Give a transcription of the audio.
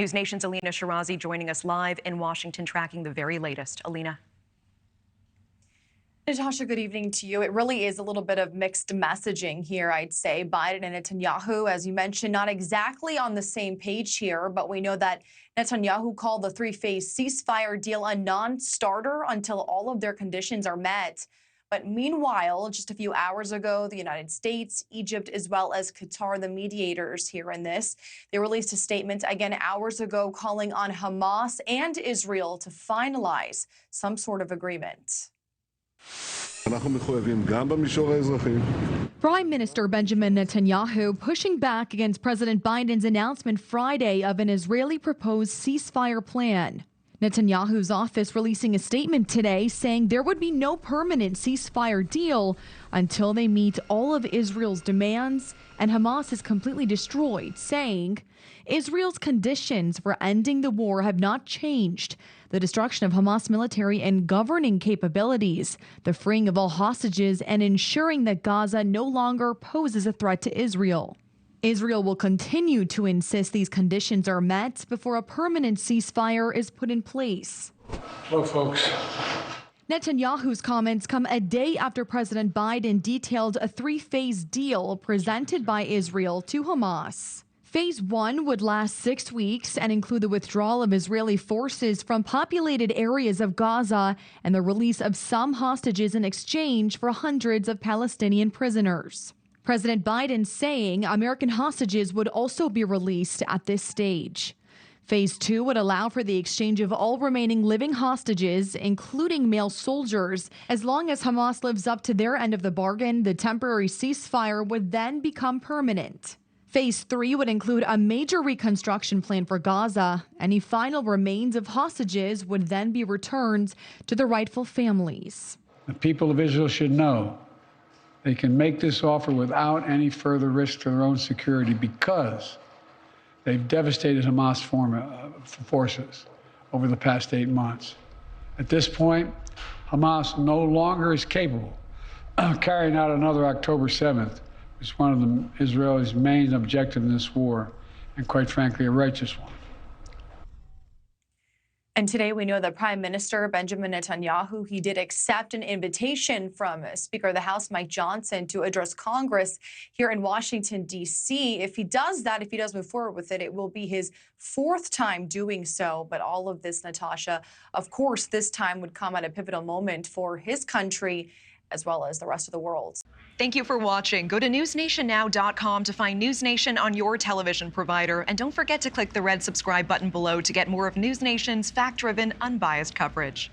NewsNation's Elina Shirazi joining us live in Washington, tracking the very latest. Elina. Natasha, good evening to you. It really is a little bit of mixed messaging here, I'd say. Biden and Netanyahu, as you mentioned, not exactly on the same page here, but we know that Netanyahu called the three-phase ceasefire deal a non-starter until all of their conditions are met. But meanwhile, just a few hours ago, the United States, Egypt, as well as Qatar, the mediators here in this, they released a statement again hours ago calling on Hamas and Israel to finalize some sort of agreement. Prime Minister Benjamin Netanyahu pushing back against President Biden's announcement Friday of an Israeli proposed ceasefire plan. Netanyahu's office releasing a statement today saying there would be no permanent ceasefire deal until they meet all of Israel's demands and Hamas is completely destroyed, saying Israel's conditions for ending the war have not changed. The destruction of Hamas military and governing capabilities, the freeing of all hostages, and ensuring that Gaza no longer poses a threat to Israel. Israel will continue to insist these conditions are met before a permanent ceasefire is put in place. Look, folks. Netanyahu's comments come a day after President Biden detailed a three-phase deal presented by Israel to Hamas. Phase 1 would last 6 weeks and include the withdrawal of Israeli forces from populated areas of Gaza and the release of some hostages in exchange for hundreds of Palestinian prisoners. President Biden saying American hostages would also be released at this stage. Phase 2 would allow for the exchange of all remaining living hostages, including male soldiers. As long as Hamas lives up to their end of the bargain, the temporary ceasefire would then become permanent. Phase 3 would include a major reconstruction plan for Gaza. Any final remains of hostages would then be returned to the rightful families. The people of Israel should know they can make this offer without any further risk to their own security because they've devastated Hamas forces over the past 8 months. At this point, Hamas no longer is capable of carrying out another October 7th. It's one of Israel's main objectives in this war, and quite frankly, a righteous one. And today we know that Prime Minister Benjamin Netanyahu, he did accept an invitation from Speaker of the House Mike Johnson to address Congress here in Washington, D.C. If he does that, if he does move forward with it, it will be his 4th time doing so. But all of this, Natasha, of course, this time would come at a pivotal moment for his country as well as the rest of the world. Thank you for watching. Go to newsnationnow.com to find NewsNation on your television provider. And don't forget to click the red subscribe button below to get more of NewsNation's fact-driven, unbiased coverage.